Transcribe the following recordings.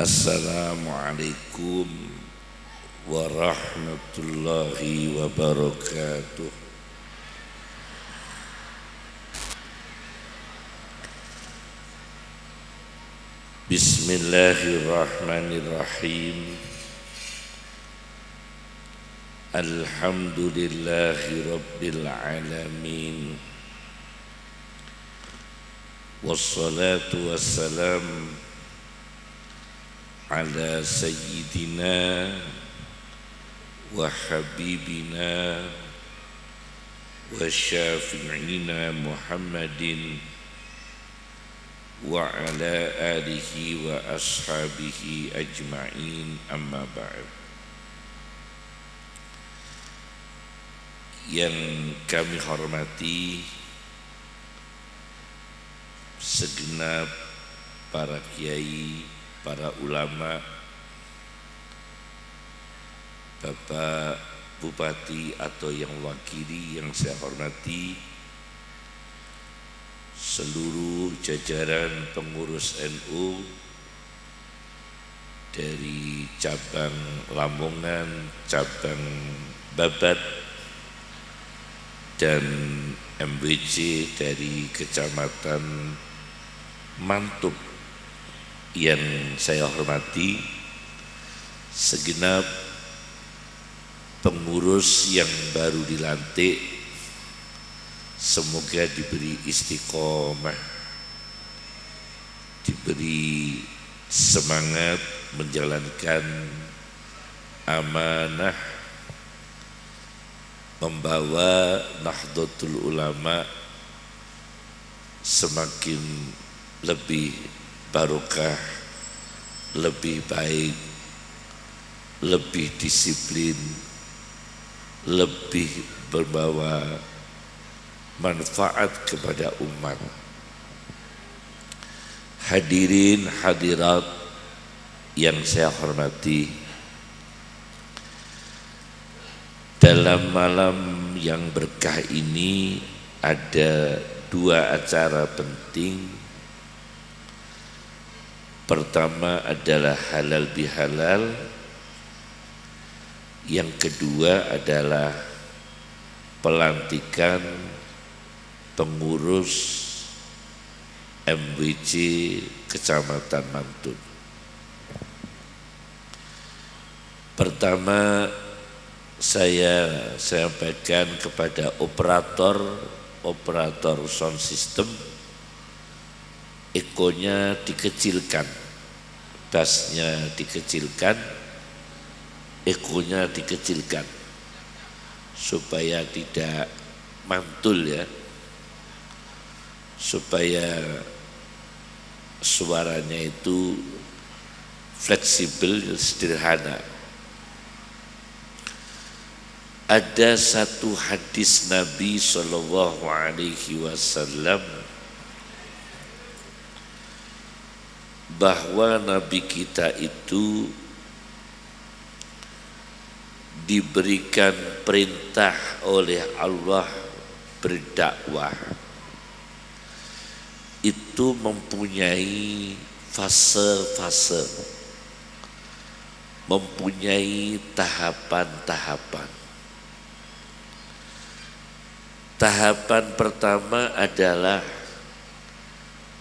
Assalamualaikum warahmatullahi wabarakatuh. Bismillahirrahmanirrahim. Alhamdulillahi rabbil alamin. Wassalatu wassalam ala sayyidina wa habibina wa syafi'ina Muhammadin wa ala alihi wa ashabihi ajma'in, amma ba'd. Yang kami hormati segenap para kiai, para ulama, Bapak Bupati atau yang wakili yang saya hormati, seluruh jajaran pengurus NU dari cabang Lamongan, cabang Babat, dan MWC dari Kecamatan Mantub yang saya hormati, segenap pengurus yang baru dilantik, semoga diberi istiqomah, diberi semangat menjalankan amanah membawa Nahdlatul Ulama semakin lebih barokah, lebih baik, lebih disiplin, lebih berbawa manfaat kepada umat. Hadirin hadirat yang saya hormati, dalam malam yang berkah ini ada dua acara penting. Pertama adalah halal bihalal, yang kedua adalah pelantikan pengurus MWC Kecamatan Mantub. Pertama, saya sampaikan kepada operator sound system, ekonya dikecilkan, bassnya dikecilkan, ekonya dikecilkan, supaya tidak mantul ya, supaya suaranya itu fleksibel, sederhana. Ada satu hadis Nabi SAW bahwa Nabi kita itu diberikan perintah oleh Allah berdakwah. Itu mempunyai fase-fase, mempunyai tahapan-tahapan. Tahapan pertama adalah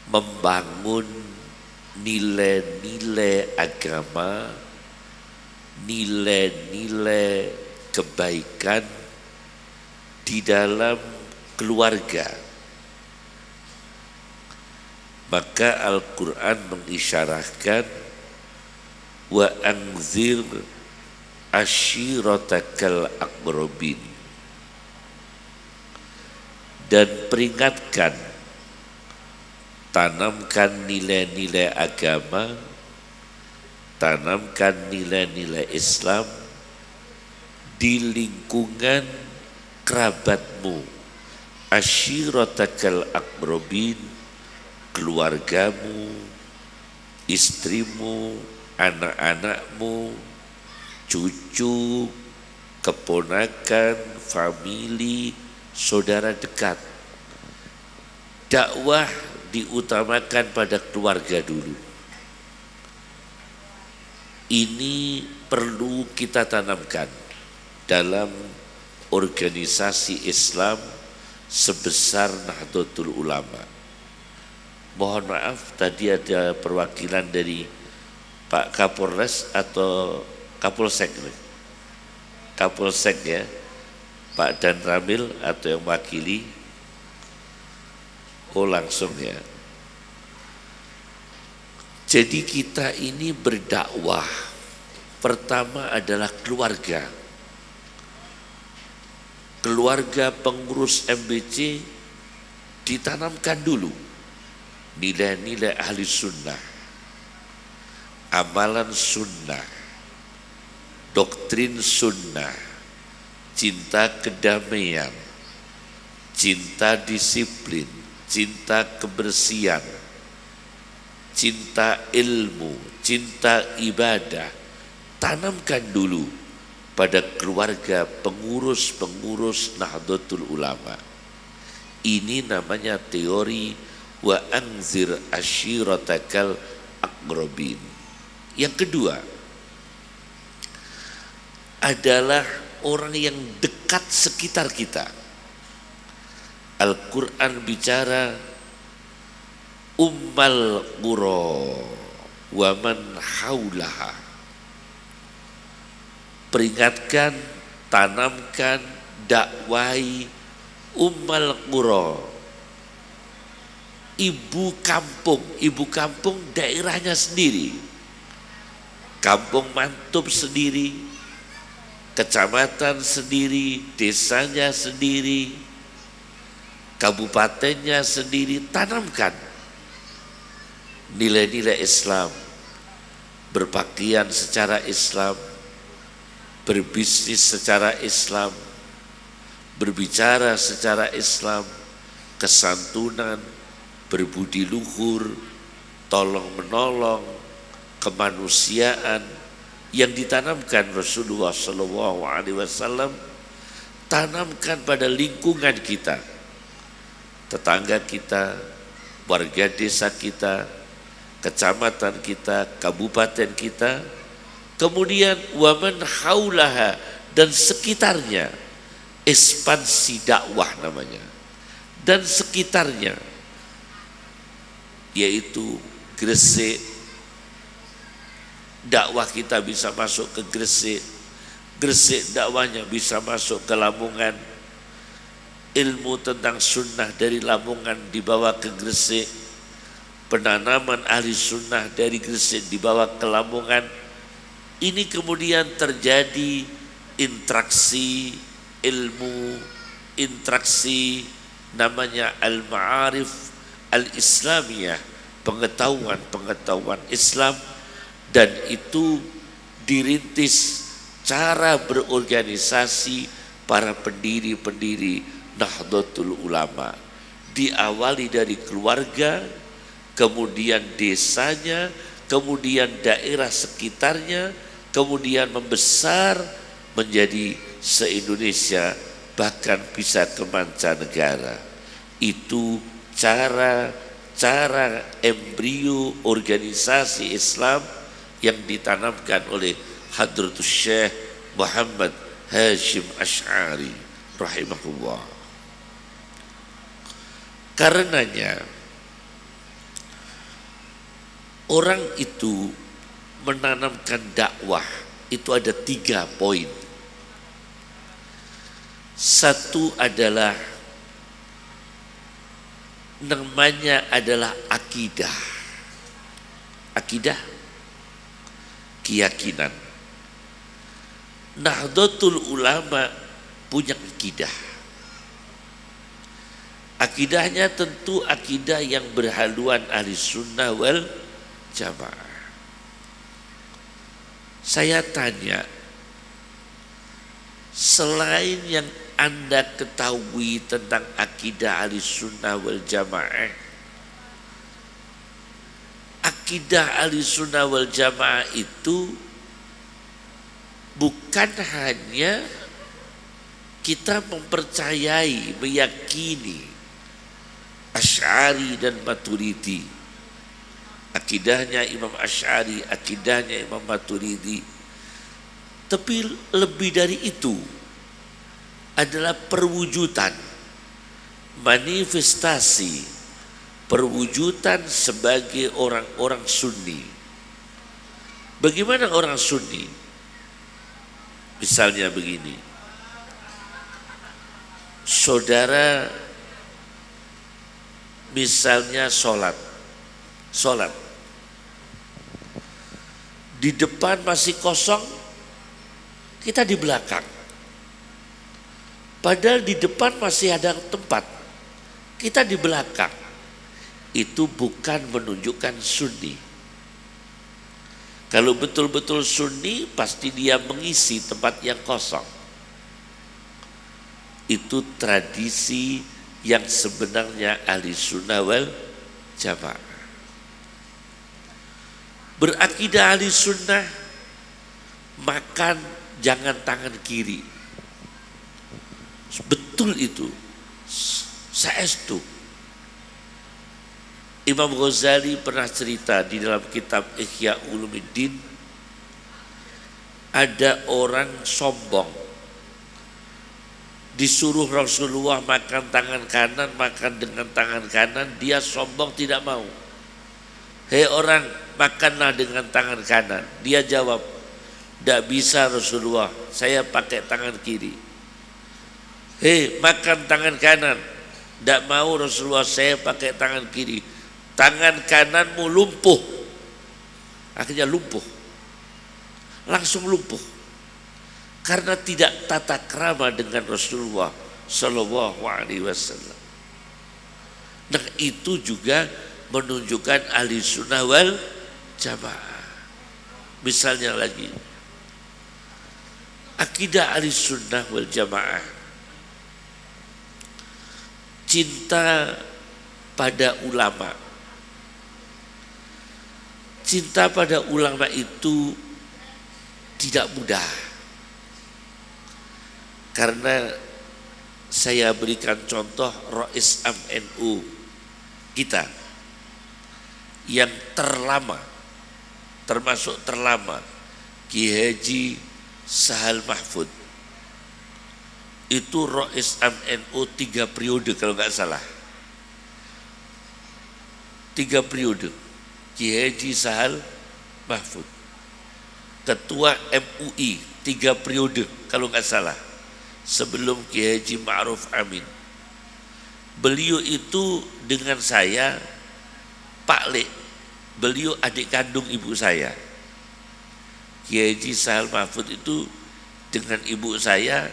membangun nilai-nilai agama, nilai-nilai kebaikan di dalam keluarga. Maka Al-Quran mengisyaratkan wa anzir ashiratakal aqrabin, dan peringatkan, tanamkan nilai-nilai agama, tanamkan nilai-nilai Islam di lingkungan kerabatmu, ashiratakal aqrabin, keluargamu, istrimu, anak-anakmu, cucu, keponakan, famili, saudara dekat. Dakwah diutamakan pada keluarga dulu. ini perlu kita tanamkan dalam organisasi Islam sebesar Nahdlatul Ulama. Mohon maaf tadi ada perwakilan dari Pak Kapolres atau Kapolsek ya, Pak Dan Ramil atau yang mewakili. Oh langsung ya. Jadi kita ini berdakwah, pertama adalah keluarga. Keluarga pengurus MBC ditanamkan dulu nilai-nilai ahli sunnah, amalan sunnah, doktrin sunnah, cinta kedamaian, cinta disiplin, cinta kebersihan, cinta ilmu, cinta ibadah. Tanamkan dulu pada keluarga pengurus-pengurus Nahdlatul Ulama. Ini namanya teori wa anzir ashiratakal aqrabin. Yang kedua adalah orang yang dekat sekitar kita. Al-Quran bicara ummal qura wa man haulaha. Peringatkan, tanamkan, dakwai ummal qura, ibu kampung daerahnya sendiri, kampung Mantub sendiri, kecamatan sendiri, desanya sendiri, kabupatennya sendiri. Tanamkan nilai-nilai Islam, berpakaian secara Islam, berbisnis secara Islam, berbicara secara Islam, kesantunan, berbudi luhur, tolong menolong, kemanusiaan yang ditanamkan Rasulullah SAW. Tanamkan pada lingkungan kita, tetangga kita, warga desa kita, kecamatan kita, kabupaten kita, kemudian waman haulaha dan sekitarnya, ekspansi dakwah namanya, dan sekitarnya, yaitu Gresik. Dakwah kita bisa masuk ke Gresik, Gresik dakwahnya bisa masuk ke Lamongan, ilmu tentang sunnah dari Lamongan dibawa ke Gresik, penanaman ahli sunnah dari Gresik dibawa ke Lamongan. Ini kemudian terjadi interaksi ilmu, interaksi namanya al-ma'arif al-islamiyah, pengetahuan Islam, dan itu dirintis cara berorganisasi para pendiri-pendiri Nahdlatul Ulama. Diawali dari keluarga, kemudian desanya, kemudian daerah sekitarnya, kemudian membesar menjadi se-Indonesia, bahkan bisa ke mancanegara. Itu cara embrio organisasi Islam yang ditanamkan oleh Hadratus Syekh Muhammad Hashim Asy'ari rahimahullah. Karenanya orang itu menanamkan dakwah itu ada 3 poin. Satu adalah namanya adalah akidah. Akidah, keyakinan. Nahdlatul Ulama punya akidah. Akidahnya tentu akidah yang berhaluan ahli sunnah wal jamaah. Saya tanya, selain yang Anda ketahui tentang akidah ahli sunnah wal jamaah, akidah ahli sunnah wal jamaah itu bukan hanya kita mempercayai, meyakini Asy'ari dan Maturidi, akidahnya Imam Asy'ari, akidahnya Imam Maturidi. Tapi lebih dari itu adalah perwujudan, manifestasi, perwujudan sebagai orang-orang Sunni. Bagaimana orang Sunni? Misalnya begini, saudara misalnya sholat, di depan masih kosong, kita di belakang. Padahal di depan masih ada tempat, kita di belakang. Itu bukan menunjukkan Sunni. Kalau betul-betul Sunni, pasti dia mengisi tempat yang kosong. Itu tradisi yang sebenarnya ahli sunnah wal jamaah. Berakidah ahli sunnah, makan jangan tangan kiri. Betul itu, saestu. Imam Ghazali pernah cerita di dalam kitab Ihya Ulumuddin, ada orang sombong disuruh Rasulullah makan tangan kanan, makan dengan tangan kanan, dia sombong tidak mau. Hei orang, makanlah dengan tangan kanan. Dia jawab, tidak bisa Rasulullah, saya pakai tangan kiri. Hei, makan tangan kanan. Tidak mau Rasulullah, saya pakai tangan kiri. Tangan kananmu lumpuh. Akhirnya lumpuh, langsung lumpuh, karena tidak tata krama dengan Rasulullah Sallallahu Alaihi Wasallam. Nah, itu juga menunjukkan ahli sunnah wal jamaah. Misalnya lagi, akidah ahli sunnah wal jamaah, cinta pada ulama. Cinta pada ulama itu tidak mudah, karena saya berikan contoh Rais Am NU kita yang terlama, termasuk terlama, Kiai Haji Sahal Mahfud. Itu Rais Am NU 3 periode kalau nggak salah, 3 periode. Kiai Haji Sahal Mahfud, ketua MUI 3 periode kalau nggak salah, sebelum Kiai Haji Ma'ruf Amin. Beliau itu dengan saya Pak Le, beliau adik kandung ibu saya. Kiai Haji Sahal Mahfud itu dengan ibu saya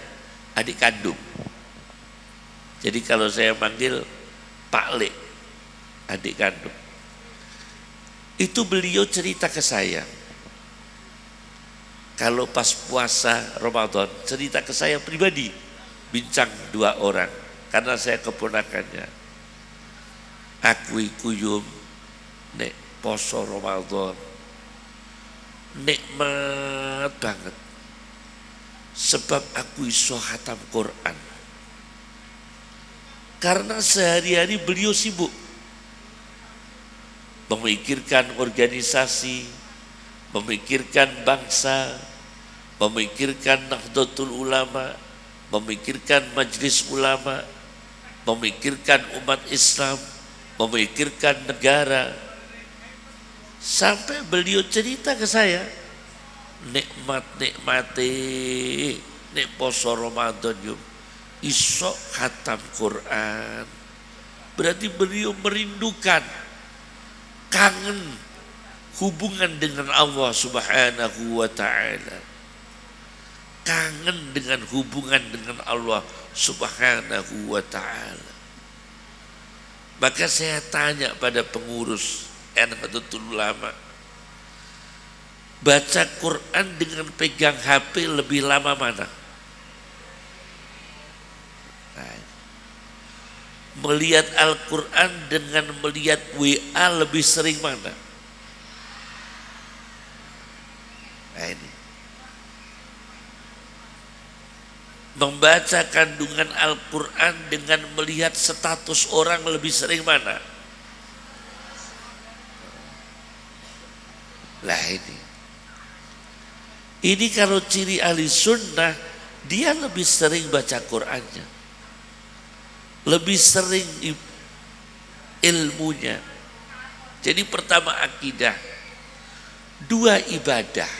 adik kandung. Jadi kalau saya manggil Pak Le, adik kandung. Itu beliau cerita ke saya, kalau pas puasa Ramadan, cerita ke saya pribadi, bincang 2 orang, karena saya keponakannya. Aku kuyum nek poso Ramadan nikmat banget, sebab aku iso khatam Quran. Karena sehari-hari beliau sibuk memikirkan organisasi, memikirkan bangsa, memikirkan Nahdlatul Ulama, memikirkan Majelis Ulama, memikirkan umat Islam, memikirkan negara. Sampai beliau cerita ke saya, nikmati nek poso Ramadan yuk iso khatam Quran. Berarti beliau merindukan, kangen hubungan dengan Allah Subhanahu wa ta'ala, kangen dengan hubungan dengan Allah Subhanahu wa ta'ala. Maka saya tanya pada pengurus Nahdlatul Ulama, baca Quran dengan pegang HP lebih lama mana? Melihat Al-Quran dengan melihat WA lebih sering mana? Nah ini, membaca kandungan Al-Quran dengan melihat status orang lebih sering mana? Lah ini kalau ciri ahli sunnah, dia lebih sering baca Qur'annya, lebih sering ilmunya. Jadi pertama akidah, dua ibadah.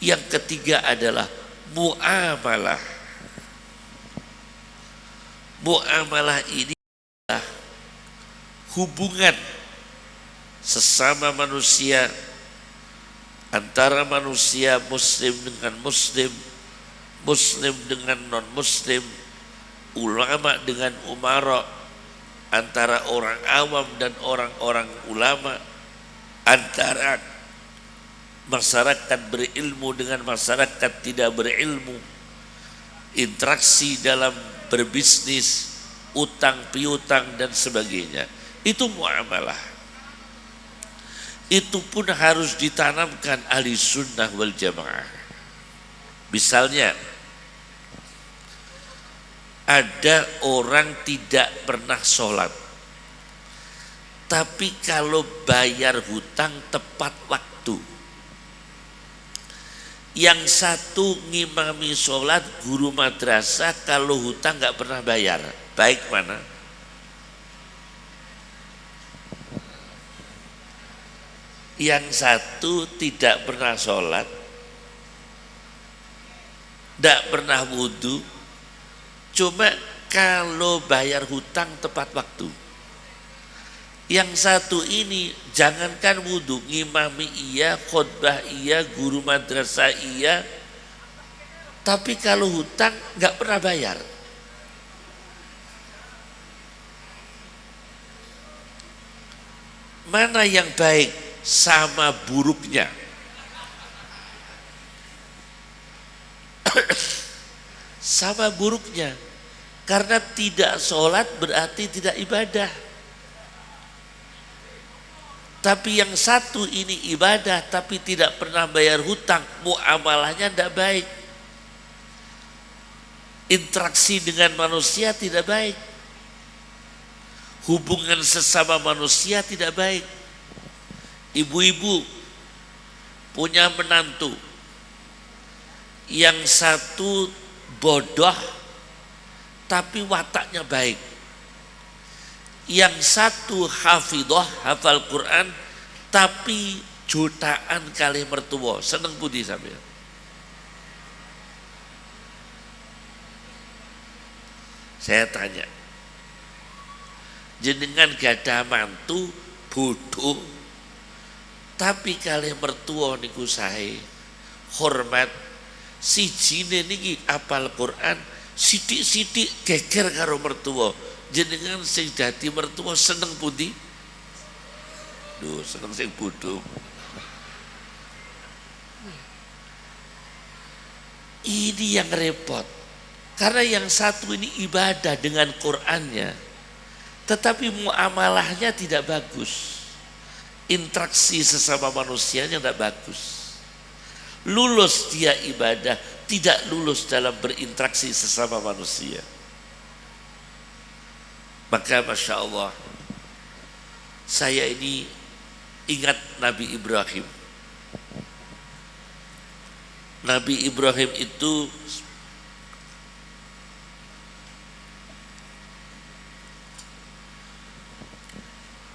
Yang ketiga adalah muamalah. Muamalah ini adalah hubungan sesama manusia, antara manusia muslim dengan muslim, muslim dengan non muslim, ulama dengan umara, antara orang awam dan orang-orang ulama, antara masyarakat berilmu dengan masyarakat tidak berilmu, interaksi dalam berbisnis, utang piutang dan sebagainya. Itu muamalah. Itu pun harus ditanamkan ahli sunnah wal jamaah. Misalnya ada orang tidak pernah sholat, tapi kalau bayar hutang tepat waktu. Yang satu ngimami sholat, guru madrasah, kalau hutang nggak pernah bayar. Baik mana? Yang satu tidak pernah sholat, tidak pernah wudhu, cuma kalau bayar hutang tepat waktu. Yang satu ini jangankan wudhu, ngimami iya, khutbah iya, guru madrasah iya, tapi kalau hutang nggak pernah bayar. Mana yang baik sama buruknya? Sama buruknya, karena tidak sholat berarti tidak ibadah. Tapi yang satu ini ibadah tapi tidak pernah bayar hutang, muamalahnya tidak baik. Interaksi dengan manusia tidak baik. Hubungan sesama manusia tidak baik. Ibu-ibu punya menantu, yang satu bodoh tapi wataknya baik, yang satu hafidhah, hafal Quran tapi jutaan kali mertua, seneng budi sampean. Saya tanya, jenengan gadah mantu bodoh tapi kali mertua niku sae hormat, sijine niki apal Quran, sidik-sidik geger karo mertua. Jenengan sing dadi mertua seneng pundi? Duh, seneng sing bodoh. Ini yang repot. Karena yang satu ini ibadah dengan Qur'annya, tetapi muamalahnya tidak bagus. Interaksi sesama manusianya tidak bagus. Lulus dia ibadah, tidak lulus dalam berinteraksi sesama manusia. Maka Masya Allah, saya ini ingat Nabi Ibrahim. Nabi Ibrahim itu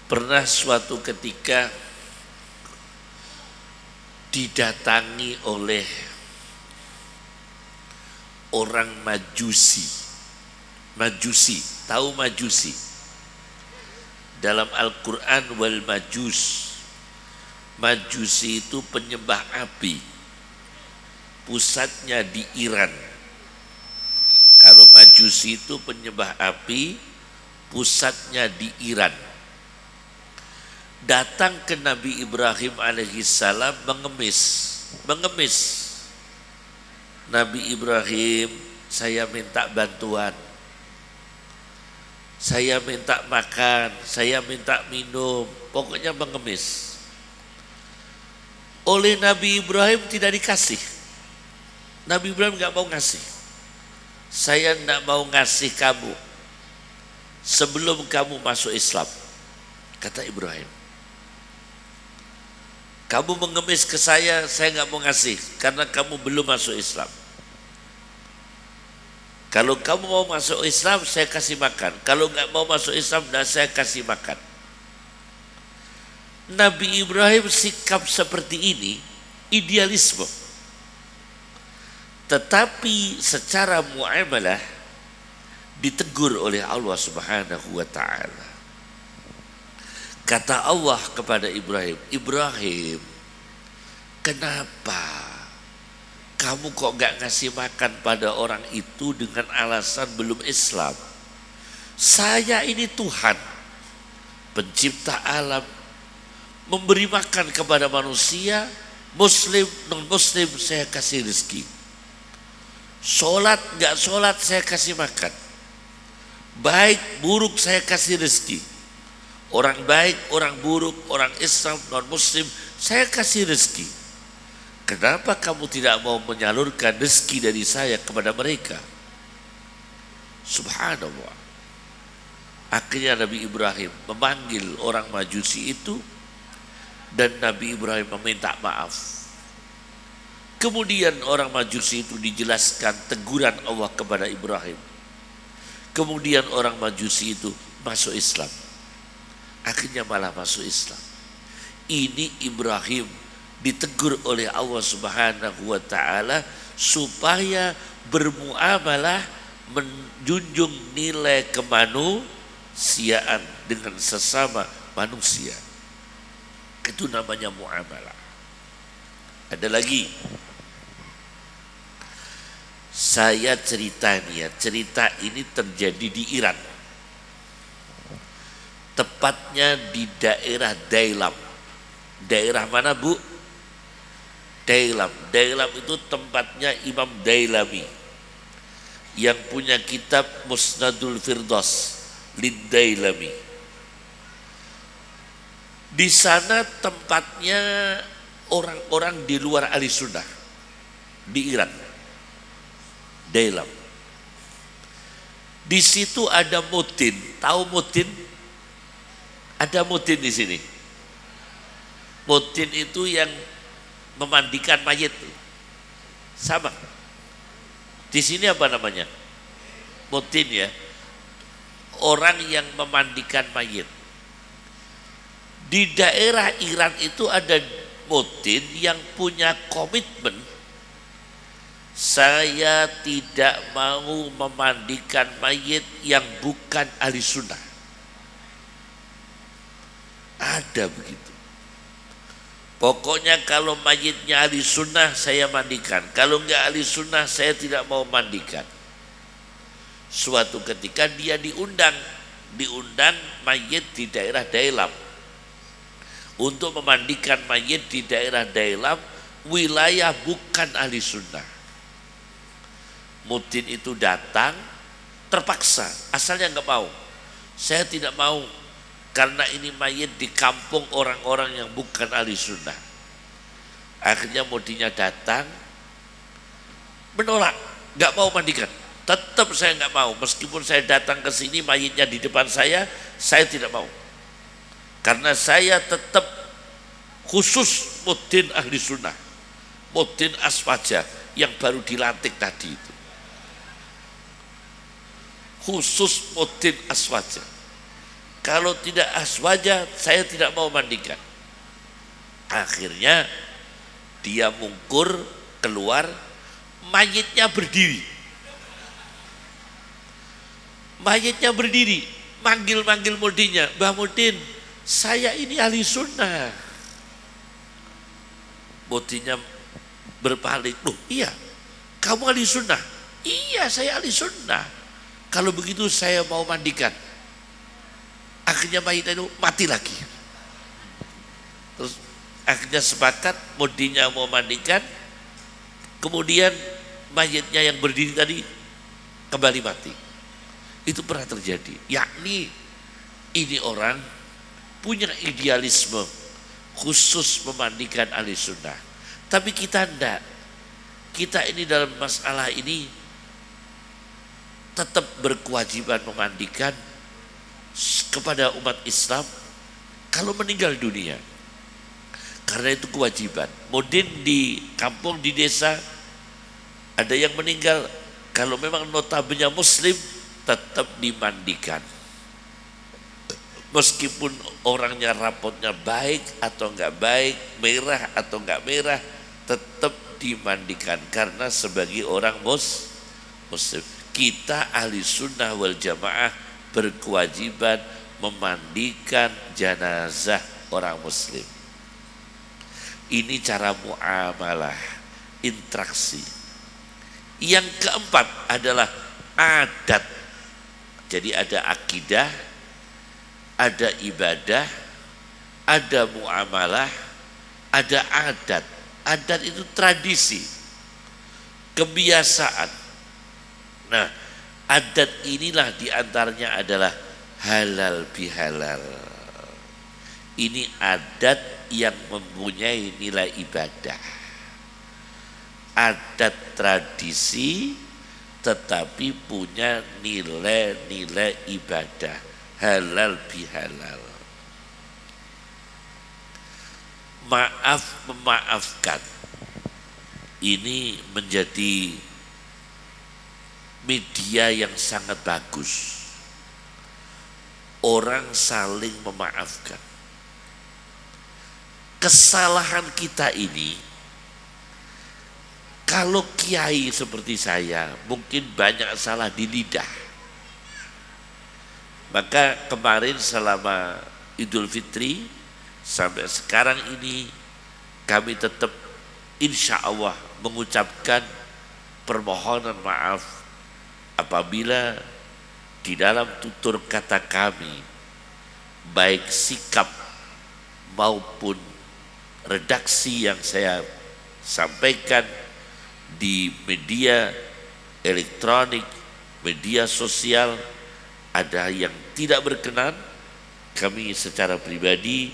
pernah suatu ketika didatangi oleh orang Majusi. Majusi, tahu Majusi? Dalam Al-Quran wal Majus. Majusi itu penyembah api. Pusatnya di Iran. Kalau Majusi itu penyembah api, pusatnya di Iran. Datang ke Nabi Ibrahim alaihissalam mengemis. Nabi Ibrahim, saya minta bantuan. Saya minta makan, saya minta minum, pokoknya mengemis. Oleh Nabi Ibrahim tidak dikasih. Nabi Ibrahim nggak mau ngasih. Saya nggak mau ngasih kamu sebelum kamu masuk Islam. Kata Ibrahim, kamu mengemis ke saya nggak mau ngasih karena kamu belum masuk Islam. Kalau kamu mau masuk Islam, saya kasih makan. Kalau nggak mau masuk Islam, saya kasih makan. Nabi Ibrahim sikap seperti ini idealisme. Tetapi secara muamalah ditegur oleh Allah Subhanahu wa taala. Kata Allah kepada Ibrahim, Ibrahim, kenapa kamu kok gak ngasih makan pada orang itu dengan alasan belum Islam? Saya ini Tuhan, pencipta alam, memberi makan kepada manusia, muslim, non-muslim saya kasih rezeki. Sholat, gak sholat saya kasih makan. Baik, buruk saya kasih rezeki. Orang baik, orang buruk, orang Islam, non-muslim, saya kasih rezeki. Kenapa kamu tidak mau menyalurkan rezeki dari saya kepada mereka? Subhanallah. Akhirnya Nabi Ibrahim memanggil orang Majusi itu dan Nabi Ibrahim meminta maaf. Kemudian orang Majusi itu dijelaskan teguran Allah kepada Ibrahim. Kemudian orang Majusi itu masuk Islam. Akhirnya malah masuk Islam. Ini Ibrahim ditegur oleh Allah Subhanahu wa taala supaya bermuamalah menjunjung nilai kemanusiaan dengan sesama manusia. Itu namanya muamalah. Ada lagi. Saya cerita nih ya, cerita ini terjadi di Iran. Tepatnya di daerah Dailam. Daerah mana Bu? Dailam. Dailam itu tempatnya Imam Dailami yang punya kitab Musnadul Firdaus Lid Dailami. Di sana tempatnya orang-orang di luar ahli sunnah di Iran. Dailam. Di situ ada mutin. Tahu mutin? Ada mutin di sini. Mutin itu yang memandikan mayit. Sama. Di sini apa namanya? Mutin ya. Orang yang memandikan mayit. Di daerah Iran itu ada mutin yang punya komitmen, saya tidak mau memandikan mayit yang bukan ahli sunnah. Ada begitu. Pokoknya kalau mayitnya ahli sunnah saya mandikan. Kalau enggak ahli sunnah saya tidak mau mandikan. Suatu ketika dia diundang mayit di daerah Dailam. Untuk memandikan mayit di daerah Dailam, wilayah bukan ahli sunnah. Mutin itu datang terpaksa, asalnya enggak mau. Saya tidak mau. Karena ini mayit di kampung orang-orang yang bukan ahli sunnah. Akhirnya mudinya datang, menolak, nggak mau mandikan. Tetap saya nggak mau, meskipun saya datang ke sini mayitnya di depan saya tidak mau. Karena saya tetap khusus mutin ahli sunnah, mutin aswaja yang baru dilantik tadi itu. Khusus mutin aswaja. Kalau tidak aswaja, saya tidak mau mandikan. Akhirnya dia mungkur keluar, mayitnya berdiri. Mayitnya berdiri, manggil-manggil mudinya, Mbah Mudin, saya ini ahli sunnah. Mudinya berpaling, loh iya, kamu ahli sunnah? Iya, saya ahli sunnah. Kalau begitu saya mau mandikan. Akhirnya mayitnya itu mati lagi. Terus akhirnya sepakat mudinya mau mandikan. Kemudian mayitnya yang berdiri tadi kembali mati. Itu pernah terjadi. Yakni ini orang punya idealisme khusus memandikan ahli sunnah. Tapi kita enggak. Kita ini dalam masalah ini tetap berkewajiban memandikan kepada umat Islam kalau meninggal dunia. Karena itu kewajiban. Mungkin di kampung, di desa ada yang meninggal, kalau memang notabene muslim tetap dimandikan. Meskipun orangnya rapotnya baik atau enggak baik, merah atau enggak merah, tetap dimandikan karena sebagai orang muslim. Kita ahli sunnah wal jamaah berkewajiban memandikan jenazah orang muslim. Ini cara muamalah, interaksi. Yang keempat adalah adat. Jadi ada akidah, ada ibadah, ada muamalah, ada adat. Adat itu tradisi, kebiasaan. Nah, adat inilah diantaranya adalah halal bihalal. Ini adat yang mempunyai nilai ibadah. Adat tradisi tetapi punya nilai-nilai ibadah. Halal bihalal. Maaf memaafkan. Ini menjadi media yang sangat bagus. Orang saling memaafkan. Kesalahan kita ini, kalau kiai seperti saya mungkin banyak salah di lidah. Maka kemarin selama Idul Fitri sampai sekarang ini kami tetap insya Allah mengucapkan permohonan maaf apabila di dalam tutur kata kami baik sikap maupun redaksi yang saya sampaikan di media elektronik, media sosial ada yang tidak berkenan, kami secara pribadi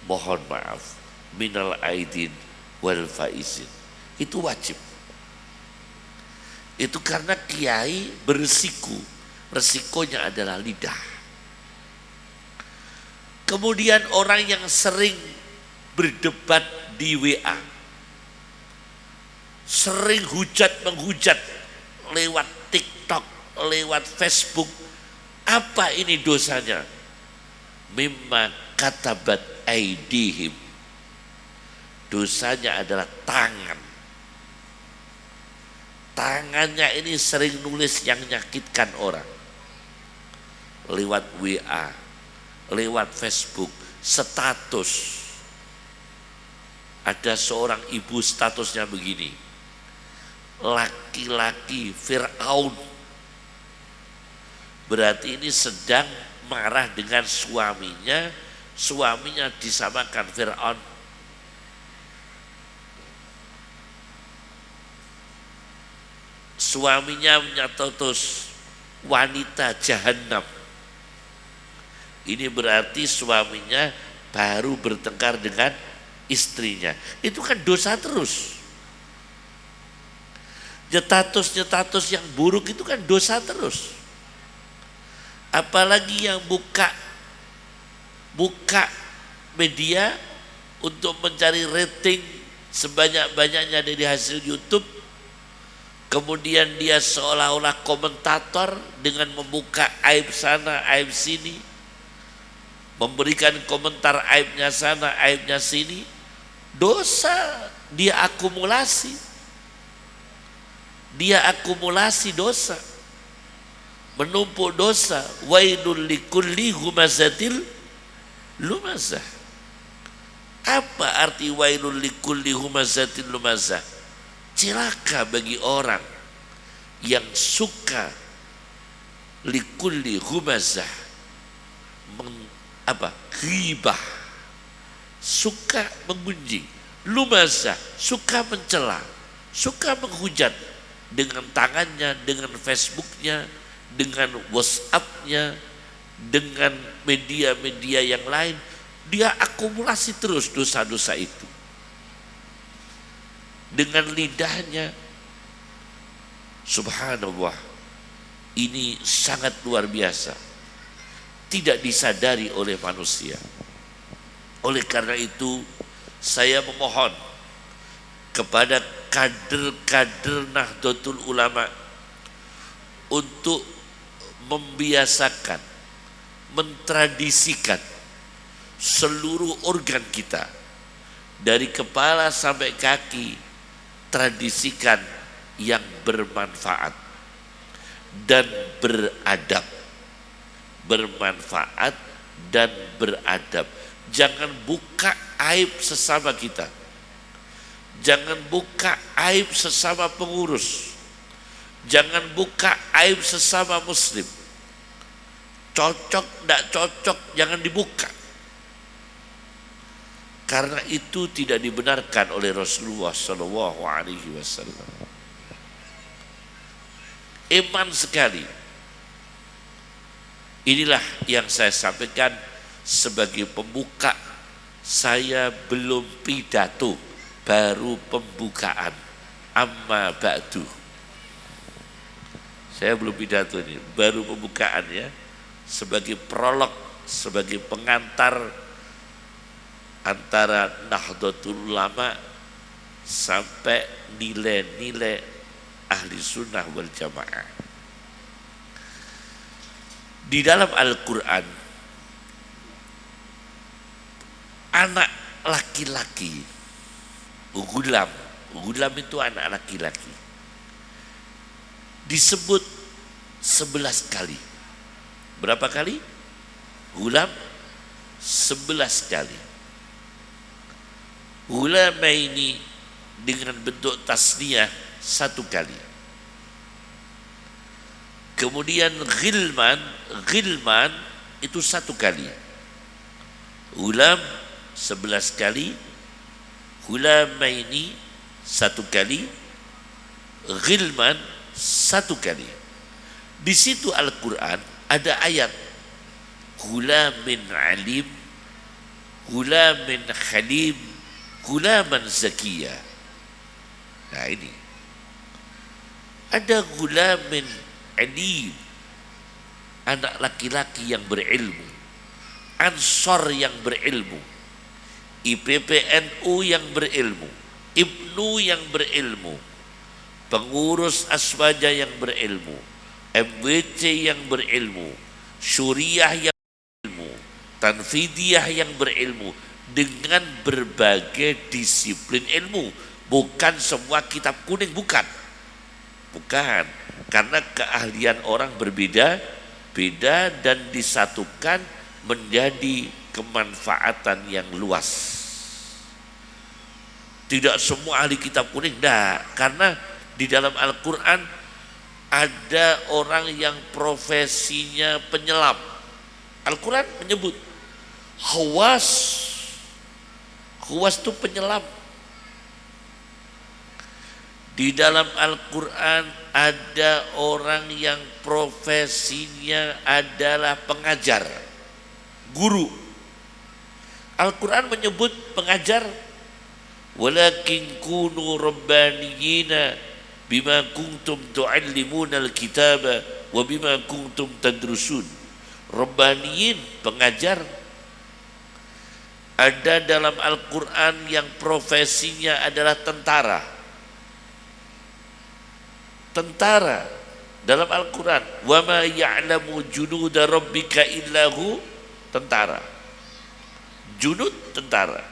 mohon maaf. Minal aidin wal faizin. Itu wajib. Itu karena kiai beresiko. Resikonya adalah lidah. Kemudian orang yang sering berdebat di WA, sering hujat menghujat lewat TikTok, lewat Facebook, apa ini dosanya? Mimma katabat aidihim. Dosanya adalah tangan. Tangannya ini sering nulis yang menyakitkan orang. Lewat WA, lewat Facebook, status. Ada seorang ibu statusnya begini. Laki-laki Fir'aun. Berarti ini sedang marah dengan suaminya. Suaminya disamakan Fir'aun. Suaminya menyatatus wanita jahanam. Ini berarti suaminya baru bertengkar dengan istrinya. Itu kan dosa terus. Nyetatus yang buruk itu kan dosa terus. Apalagi yang buka media untuk mencari rating sebanyak-banyaknya dari hasil YouTube. Kemudian dia seolah-olah komentator dengan membuka aib sana, aib sini. Memberikan komentar aibnya sana, aibnya sini. Dosa, dia akumulasi. Dia akumulasi dosa. Menumpuk dosa. Wailul likulli humazatil lumazah. Apa arti wailul likulli humazatil lumazah? Celaka bagi orang yang suka likulli humazah, ghibah, suka menggunjing, lumazah, suka mencela, suka menghujat dengan tangannya, dengan Facebooknya, dengan WhatsAppnya, dengan media-media yang lain. Dia akumulasi terus dosa-dosa itu. Dengan lidahnya, subhanallah, ini sangat luar biasa, tidak disadari oleh manusia. Oleh karena itu saya memohon kepada kader-kader Nahdlatul Ulama untuk membiasakan, mentradisikan seluruh organ kita dari kepala sampai kaki, tradisikan yang bermanfaat dan beradab. Bermanfaat dan beradab. Jangan buka aib sesama kita. Jangan buka aib sesama pengurus. Jangan buka aib sesama muslim. Cocok, tidak cocok, jangan dibuka. Karena itu tidak dibenarkan oleh Rasulullah SAW. Iman sekali. Inilah yang saya sampaikan sebagai pembuka. Saya belum pidato, baru pembukaan. Amma ba'du. Saya belum pidato ini, baru pembukaan ya. Sebagai prolog, sebagai pengantar antara Nahdlatul Ulama sampai nilai-nilai ahli sunnah wal jamaah. Di dalam Al-Quran, anak laki-laki, gulam itu anak laki-laki, disebut 11 kali. Berapa kali? Gulam 11 kali. Gulamaini dengan bentuk tasniyah 1 kali. Kemudian ghilman itu 1 kali. Gulam 11 kali, gulamaini 1 kali, ghilman 1 kali. Di situ Al-Quran ada ayat gulamin alim, gulamin khalim, gulaman zakiyah. Nah ini ada gulamin alim, anak laki-laki yang berilmu, ansor yang berilmu, IPPNU yang berilmu, IBNU yang berilmu, pengurus Aswaja yang berilmu, MWC yang berilmu, Syuriah yang berilmu, Tanfidiyah yang berilmu, dengan berbagai disiplin ilmu. Bukan semua kitab kuning, bukan, karena keahlian orang berbeda-beda dan disatukan menjadi kemanfaatan yang luas. Tidak semua ahli kitab kuning, karena di dalam Al-Quran ada orang yang profesinya penyelam. Al-Quran menyebut Khawas itu penyelam. Di dalam Al-Quran ada orang yang profesinya adalah pengajar, guru. Al-Quran menyebut pengajar, walakin kunu rabbaniyina bima kuntum tu'allimuna al-kitaba wa bima kuntum tadrusun. Rabbaniyin, pengajar. Ada dalam Al-Quran yang profesinya adalah tentara. Dalam Al-Quran, wa ma ya'lamu junuda rabbika illahu, tentara. Junud, tentara.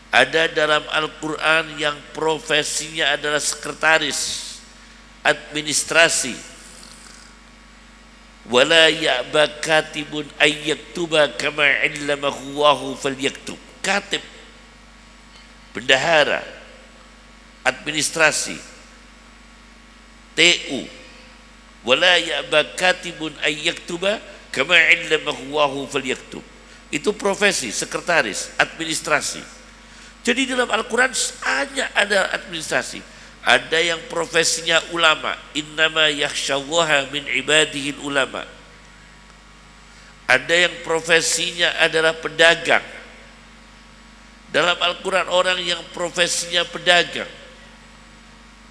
Ada dalam Al-Quran yang profesinya adalah sekretaris, administrasi. Wala ya'ba katibun ayyaktuba kama 'allamahu Allahu falyaktub. Katib, bendahara, administrasi, TU. Wala ya'ba katibun ayyaktuba kama 'allamahu Allahu falyaktub. Itu profesi, sekretaris, administrasi. Jadi dalam Al-Quran hanya ada administrasi. Ada yang profesinya ulama, innama yakhsyallaha min ibadihil ulama. Ada yang profesinya adalah pedagang. Dalam Al-Quran orang yang profesinya pedagang.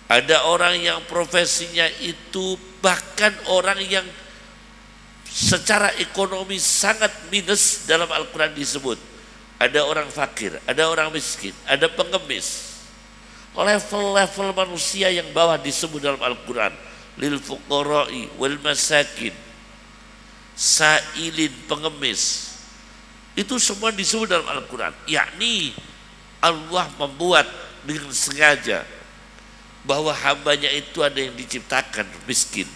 Ada orang yang profesinya itu bahkan orang yang secara ekonomi sangat minus. Dalam Al-Quran disebut ada orang fakir, ada orang miskin, ada pengemis. Level-level manusia yang bawah disebut dalam Al-Quran, lil fuqara'i wal masakin, sailin, pengemis. Itu semua disebut dalam Al-Quran. Yakni Allah membuat dengan sengaja bahwa hambanya itu ada yang diciptakan miskin,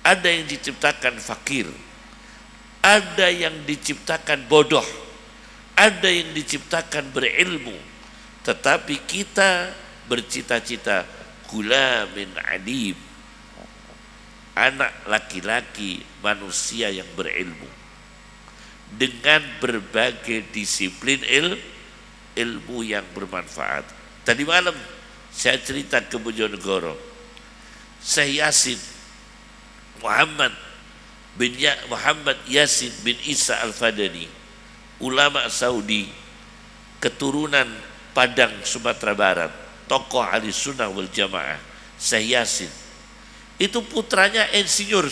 ada yang diciptakan fakir, ada yang diciptakan bodoh, ada yang diciptakan berilmu. Tetapi kita bercita-cita gulamin alim, anak laki-laki manusia yang berilmu dengan berbagai disiplin ilmu yang bermanfaat. Tadi malam saya cerita ke Bojonegoro, Syekh Yasin Muhammad Yasin bin Isa Al-Fadani, ulama Saudi, keturunan Padang, Sumatera Barat, tokoh ahli sunnah wal jamaah. Syekh Yasin itu putranya insinyur,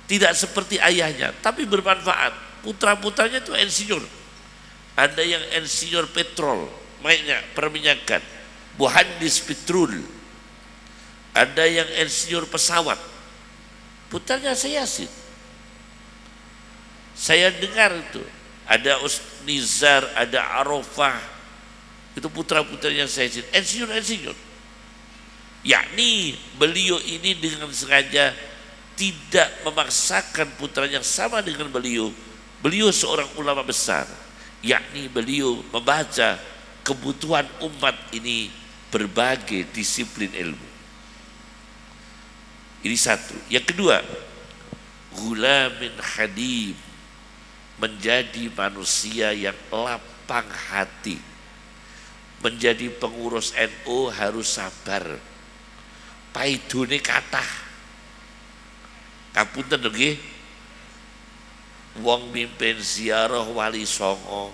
tidak seperti ayahnya tapi bermanfaat. Putra-putranya itu insinyur. Ada yang insinyur petrol, perminyakan, muhandis petrol. Ada yang insinyur pesawat, putranya Syekh Yasin. Saya dengar itu ada Nizar, ada Arafah, itu putra-putranya Syekh Yasin, insinyur. Yakni beliau ini dengan sengaja tidak memaksakan putranya sama dengan beliau. Beliau seorang ulama besar, yakni beliau membaca kebutuhan umat ini berbagai disiplin ilmu. Ini satu. Yang kedua, gulamin hadim, menjadi manusia yang lapang hati. Menjadi pengurus NU harus sabar. Paidone kathah. Kapunten nggih. Wong mimpin ziarah Wali Songo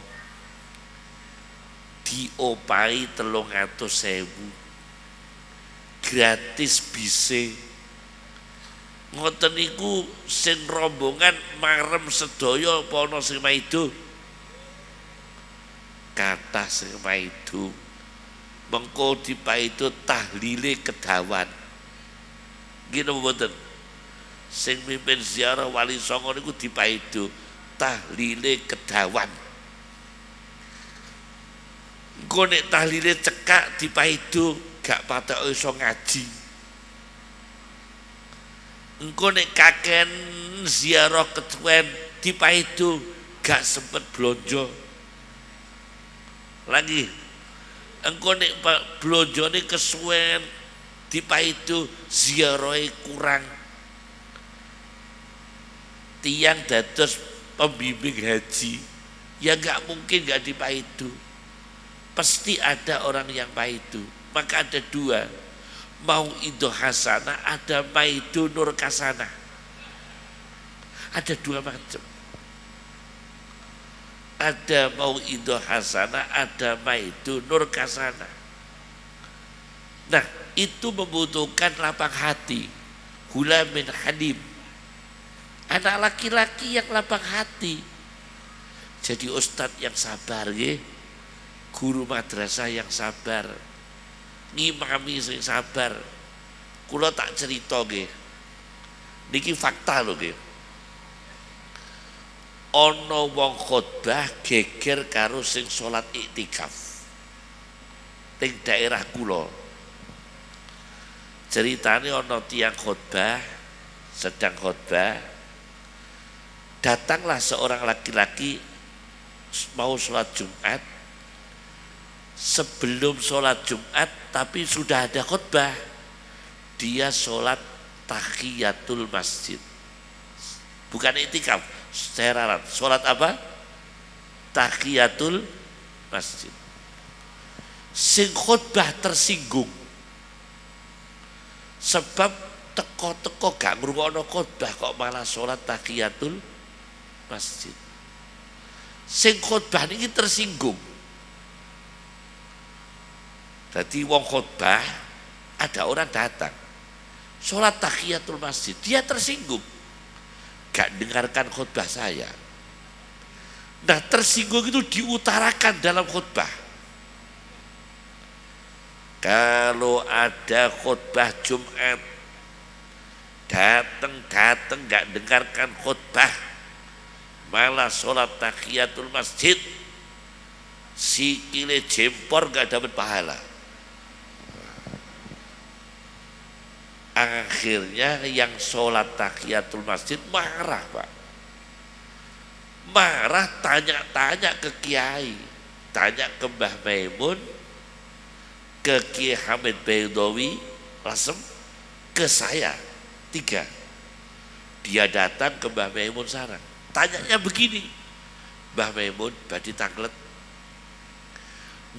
diopahi 300.000 gratis bise. Ngoten niku sing rombongan marem sedaya apa ana sing maido? Kathah sing maido. Mengko dipaido tahlile kedawan. Nggih napa mboten? Sing mimpin ziarah Wali Songo niku dipaido tahlile kedawan. Engko nek tahlile cekak dipaido gak patek iso ngaji. Engko nek kaken ziarah ketuwen dipaido gak sempet blonjo. Lagi engko nek blonjone kesuwen dipaido ziarahe kurang. Tiang dados pembimbing haji ya gak mungkin gak dipaido. Pasti ada orang yang paido. Maka ada dua, mau itu hasanah, ada maido nur kasanah. Ada dua macam. Ada mau itu hasanah, ada maido nur kasanah. Nah, itu membutuhkan lapang hati. Gulamin hadim, anak laki-laki yang lapang hati. Jadi ustadz yang sabar ya, guru madrasah yang sabar, ngimami sing sabar. Kula tak cerita nggih. Niki fakta lho nggih. Ana wong khotbah geger karo sing salat iktikaf teng daerah kula. Ceritane ana tiyang khotbah, sedang khotbah, datanglah seorang laki-laki mau sholat Jumat. Sebelum sholat Jumat tapi sudah ada khotbah, dia sholat tahiyatul masjid, bukan iktikaf. Saya ralat, sholat apa? Tahiyatul masjid. Sing khotbah tersinggung sebab teko-teko gak ngrungokno khotbah kok malah sholat tahiyatul masjid. Sing khotbah niki tersinggung. Jadi wong khotbah, ada orang datang sholat tahiyatul masjid, dia tersinggung, gak dengarkan khutbah saya. Nah, tersinggung itu diutarakan dalam khutbah. Kalau ada khutbah Jumat, datang gak dengarkan khutbah, malah sholat tahiyatul masjid, sikile jempor gak dapat pahala. Akhirnya yang sholat tahiyatul masjid marah, Pak. Marah, tanya-tanya ke kiai, tanya ke Mbah Maimun, ke Kiai Hamid Baidowi, Lasem, ke saya, 3. Dia datang ke Mbah Maimun sarang, tanyanya begini, Mbah Maimun badhe tanglet,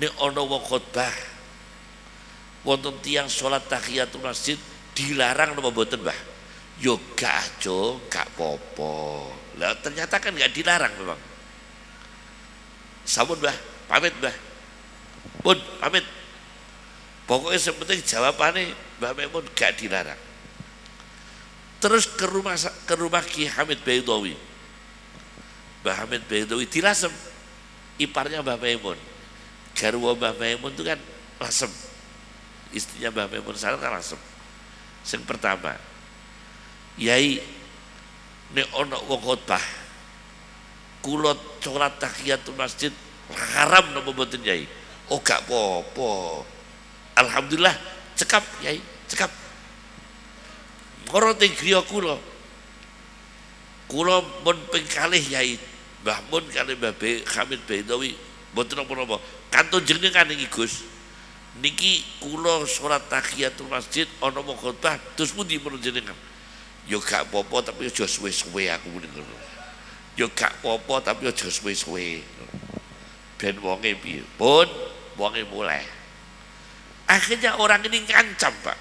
nek ana wong khotbah wonten tiyang salat tahiyatul masjid dilarang napa mboten, Mbah? Yo gak, Jo, gak popo. Lah ternyata kan gak dilarang memang. Sampun, Mbah, pamit, Mbah. Pun pamit. Pokoknya sepenting jawabannya Mbah Maimun gak dilarang. Terus ke rumah Ki Hamid Baidowi. Mbah Hamid Baidowi di Lasem, iparnya Mbah Maimun. Garwa Mbah Maimun itu kan Lasem, istrinya Mbah Maimun sana kan Lasem. Yang pertama, Yai, nek ana wong khotbah kula salat tahiyatul masjid haram napa mboten, Yai? Oh gak apa-apa. Alhamdulillah, cekap Yai, cekap. Moro teng griya kula mun ping kalih Yai, Mbah Mun kalih Mbah Hamid Baidowi mboten napa-napa. Kantun jenengan iki Gus, niki kula salat tahiyatul masjid ana wong khotbah terus pundi menurut jenengan? Yo gak apa-apa tapi aja suwe-suwe, aku muni ngono. Yo gak apa-apa tapi aja suwe-suwe. Ben wonge piye? Pun wonge mulai. Akhirnya orang ini ngancam, Pak.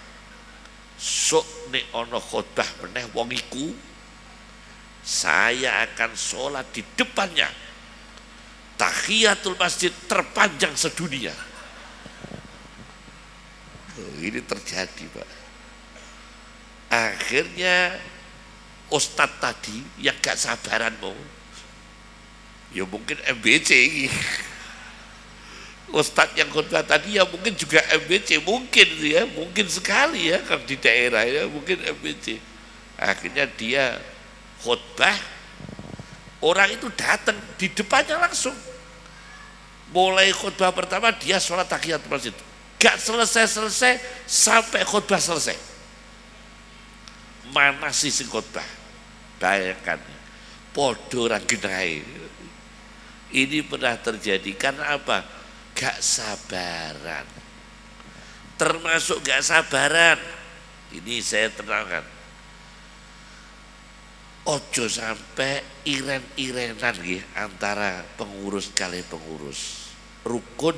Sok nek ana khotbah meneh wong iku, saya akan sholat di depannya. Tahiyatul masjid terpanjang sedunia. Ini terjadi, Pak. Akhirnya Ustadz tadi yang gak sabaran mau, ya mungkin MBC ini. Ustadz yang khutbah tadi ya mungkin juga MBC, mungkin ya, mungkin sekali ya kalau di daerah ya mungkin MBC. Akhirnya dia khutbah, orang itu datang di depannya langsung. Mulai khutbah pertama dia sholat tahiyatul masjid, gak selesai sampai khutbah selesai. Mana sih sing khutbah? Bayangkan, podo ra genahe. Ini pernah terjadi karena apa? Gak sabaran. Termasuk gak sabaran. Ini saya terangkan. Ojo sampai iren-irenan nggih antara pengurus kali pengurus. Rukun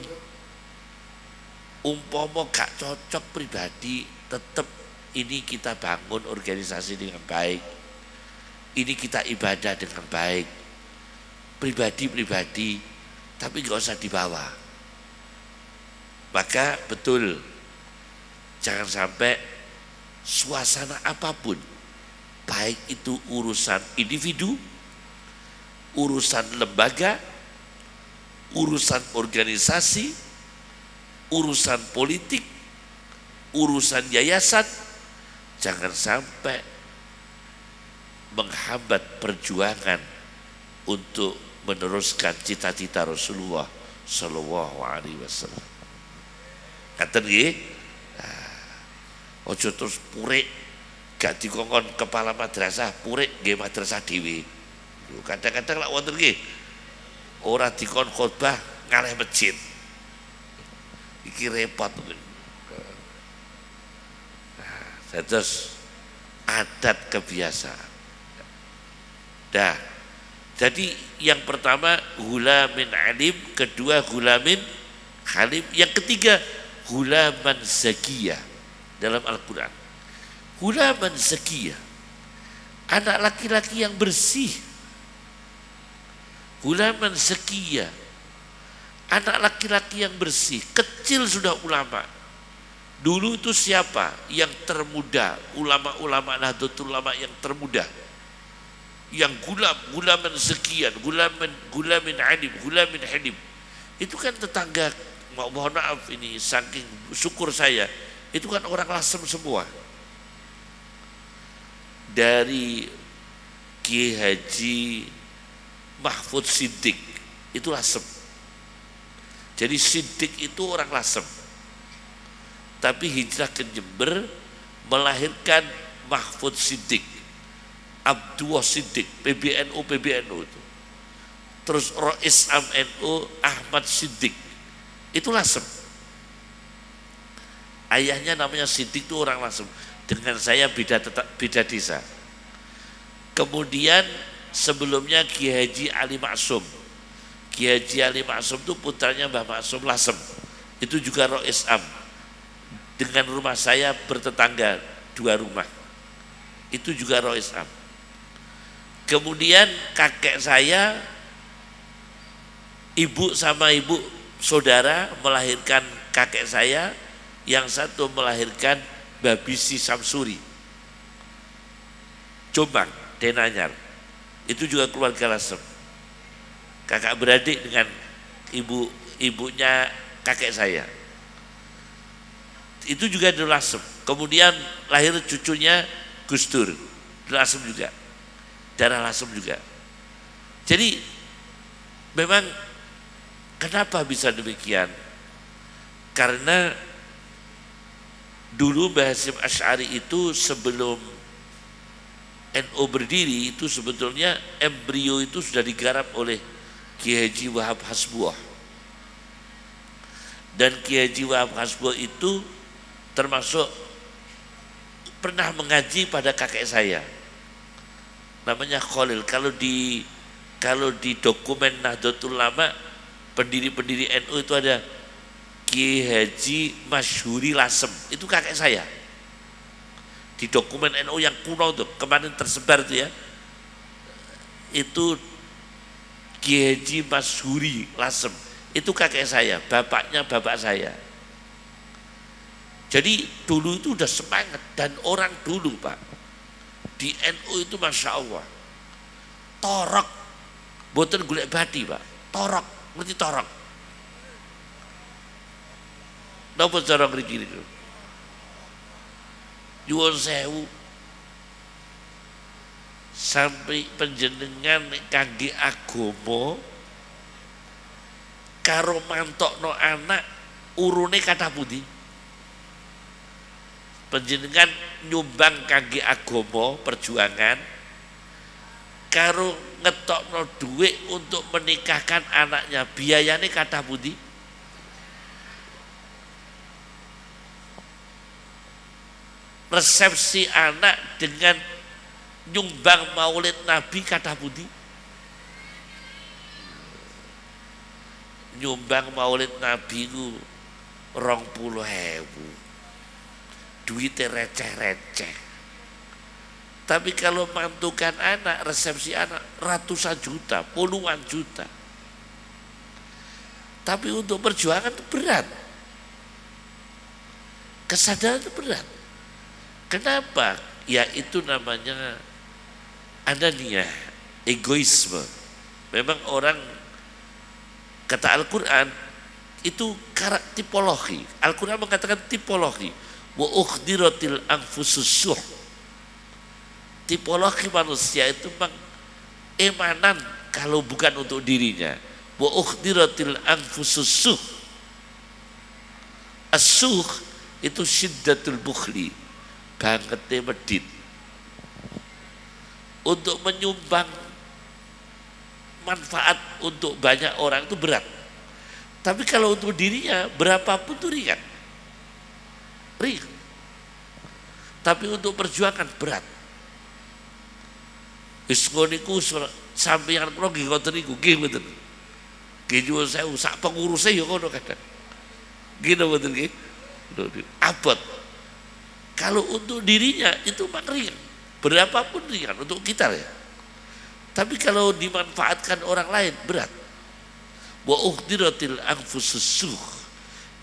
umpama gak cocok pribadi, tetap ini kita bangun organisasi dengan baik. Ini kita ibadah dengan baik. Pribadi-pribadi, tapi gak usah dibawa. Maka betul, jangan sampai suasana apapun, baik itu urusan individu, urusan lembaga, urusan organisasi, urusan politik, urusan yayasan, jangan sampai menghambat perjuangan untuk meneruskan cita-cita Rasulullah Sallallahu Alaihi Wasallam. Katen nggih. Ojo terus purik, gak dikongkon kepala madrasah, purik nggih madrasah dhewe. Kadang-kadang lak wonten nggih ora dikon khotbah ngalih masjid. Iki repot. Terus adat kebiasaan. Dah. Jadi yang pertama gulamin alim, kedua gulamin halim, yang ketiga gulaman zakiyah dalam Al-Quran. Gulaman zakiyah, anak laki-laki yang bersih. Gulaman zakiyah, anak laki-laki yang bersih, kecil sudah ulama, Dulu itu siapa yang termuda, ulama-ulama Nahdlatul Ulama yang termuda, yang gulaman sekian, gulamin alim, gulamin halim. Itu kan tetangga, mohon maaf ini saking syukur saya, itu kan orang Lasem semua. Dari Kiai Haji Mahfud Siddiq itu Lasem. Jadi Siddiq itu orang Lasem, tapi hijrah ke Jember melahirkan Mahfud Siddiq, Abdullah Siddiq, PBNU itu. Terus Rois Am NU Ahmad Siddiq, itu Lasem. Ayahnya namanya Siddiq, itu orang Lasem. Dengan saya beda desa. Kemudian sebelumnya Kiai Haji Ali Maksum. Kiai Haji Ali Maksum itu putranya Mbah Maksum Lasem. Itu juga Rois Am. Dengan rumah saya bertetangga 2 rumah. Itu juga Rois Am. Kemudian kakek saya, ibu sama ibu saudara melahirkan kakek saya, yang satu melahirkan Babisi Samsuri, Jombang, Denanyar. Itu juga keluarga Lasem. Kakak beradik dengan ibunya kakek saya. Itu juga di Lasem. Kemudian lahir cucunya Gus Dur, di Lasem juga. Darah Lasem juga. Jadi memang kenapa bisa demikian? Karena dulu Mbah Hasyim Asy'ari itu sebelum NU berdiri itu sebetulnya embrio itu sudah digarap oleh Kiai Haji Wahab Hasbuah. Dan Kiai Haji Wahab Hasbuah itu termasuk pernah mengaji pada kakek saya, namanya Khalil. Kalau di dokumen Nahdlatul Ulama, pendiri NU itu ada Kiai Haji Masyhuri Lasem, itu kakek saya. Di dokumen NU yang kuno tuh, kemarin tersebar tuh ya, itu Kiai Haji Masyhuri Lasem, itu kakek saya, bapaknya bapak saya. Jadi dulu itu udah semangat, dan orang dulu Pak di NU itu Masya Allah torok, boten golek bati Pak, torok, ngerti torok? Napa cara ngriki niku? Nyuwun sewu, sampai panjenengan kangge agama karo mantokno anak urune kathah pundi? Panjenengan nyumbang kangge agama perjuangan karo ngetokno duit untuk menikahkan anaknya, biayane kathah pundi? Resepsi anak dengan nyumbang maulid Nabi kathah pundi? Nyumbang maulid Nabi ku 20.000. Duitnya receh-receh. Tapi kalau mantukan anak, resepsi anak ratusan juta, puluhan juta. Tapi untuk perjuangan itu berat. Kesadaran itu berat. Kenapa? Ya itu namanya anania, egoisme. Memang orang, kata Al-Quran itu tipologi. Al-Quran mengatakan tipologi. Wa ukhdiratil anfusus syuh. Tipologi manusia itu memang emanan kalau bukan untuk dirinya. Wa ukhdiratil anfusus syuh. As-syuh itu syiddatul bukhli, bangetnya medit. Untuk menyumbang manfaat untuk banyak orang itu berat. Tapi kalau untuk dirinya berapapun itu ringan. Tapi untuk perjuangan berat. Wis ngoniku sampeyan kula nggih ngoten niku, nggih mboten. Nggih nyuwun sewu sak penguruse ya ngono kadang. Nggih mboten nggih. Abot. Kalau untuk dirinya itu memang ringan, berapapun ringan untuk kita ya. Tapi kalau dimanfaatkan orang lain berat. Wa ukhdiratil anfusus syuh.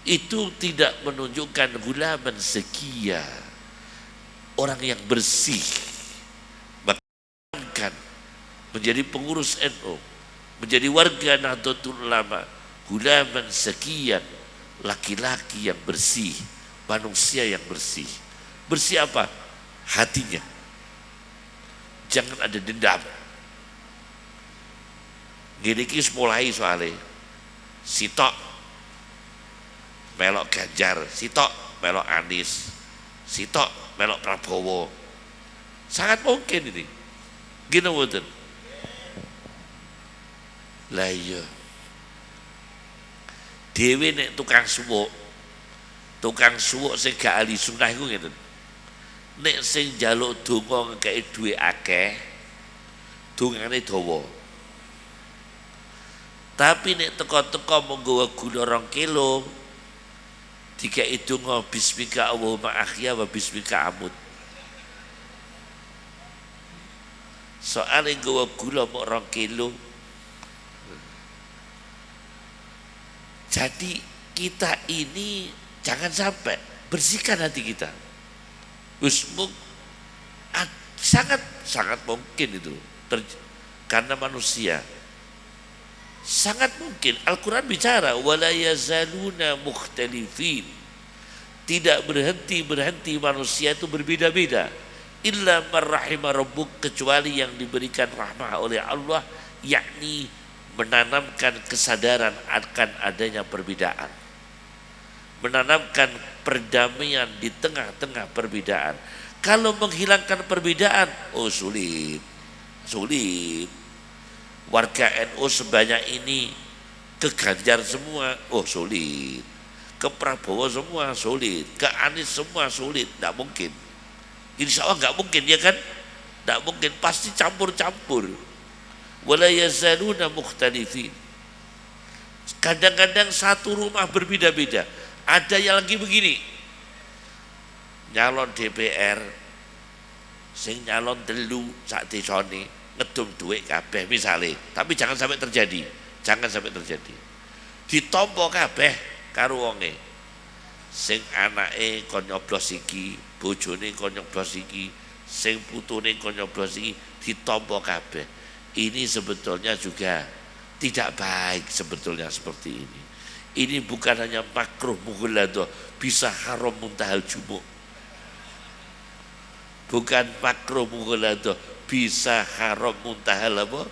itu tidak menunjukkan gulaman sekia, orang yang bersih. Bahkan menjadi pengurus NU, menjadi warga Nahdlatul Ulama, gulaman sekian, laki-laki yang bersih, manusia yang bersih. Bersih apa? Hatinya. Jangan ada dendam. Gini kis mulai soalnya sitok melok Ganjar, sitok melok Anies, sitok melok Prabowo. Sangat mungkin ini. Gini mboten. Lah iya. Dewe nek tukang suwuk sing gak ahli sunah iku ngeten. Nek sing njaluk donga ngekeki dhuwit akeh, dongane dawa. Tapi nek teko-teko monggo gula 2 kilo, dikeki donga bismika Allahumma ahya wa bismika amut. Soale nggawa gula mok 2 kilo. Jadi kita ini jangan sampai bersihkan hati kita. Sangat mungkin itu karena manusia sangat mungkin. Al-Quran bicara wala yazaluna mukhtalifin, tidak berhenti manusia itu berbeda-beda, illa marrahima rabbuk, kecuali yang diberikan rahmah oleh Allah, yakni menanamkan kesadaran akan adanya perbedaan, menanamkan perdamaian di tengah-tengah perbedaan. Kalau menghilangkan perbedaan, sulit. Warga NU sebanyak ini ke Ganjar semua, sulit. Ke Prabowo semua sulit, ke Anies semua sulit, tidak mungkin. Insya Allah nggak mungkin, ya kan? Tidak mungkin, pasti campur-campur. Wala yazaluna mukhtalifin. Kadang-kadang satu rumah berbeda-beda. Ada yang lagi begini, nyalon DPR, sing nyalon telu sak desane ngedum duit kabeh misalnya, tapi jangan sampai terjadi. Ditompo kabeh karo wonge. Sing anake kon nyoblos iki, bojone kon nyoblos iki, sing putune kon nyoblos iki, ditompo kabeh. Ini sebetulnya juga tidak baik sebetulnya seperti ini. Ini bukan hanya makruh mughalladah, bisa haram muntahal jumuk. Bukan makruh mughalladah, bisa haram muntahal apa?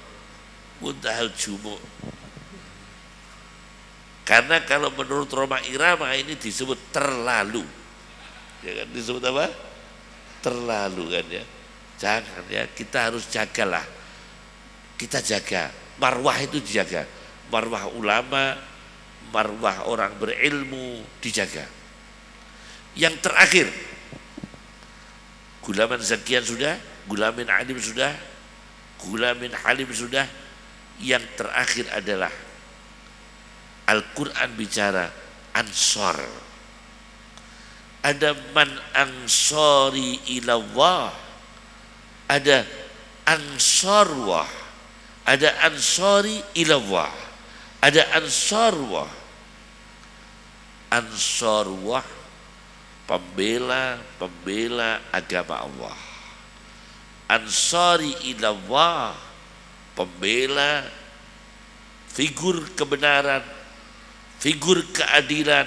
Muntahal jumuk. Karena kalau menurut Roma Irama ini disebut terlalu. Ya kan, disebut apa? Terlalu kan ya. Jangan ya, kita harus jagalah. Kita jaga, marwah itu dijaga. Marwah ulama, marwah orang berilmu dijaga. Yang terakhir, gulaman zakian sudah, gulamin alim sudah, gulamin halim sudah. Yang terakhir adalah Al-Quran bicara ansor. Ada man ansori ilallah, ada ansorwah, ada ansori ilallah, ada ansorwah. Ansorwah, pembela agama Allah. Ansori ilallah, pembela figur kebenaran, figur keadilan.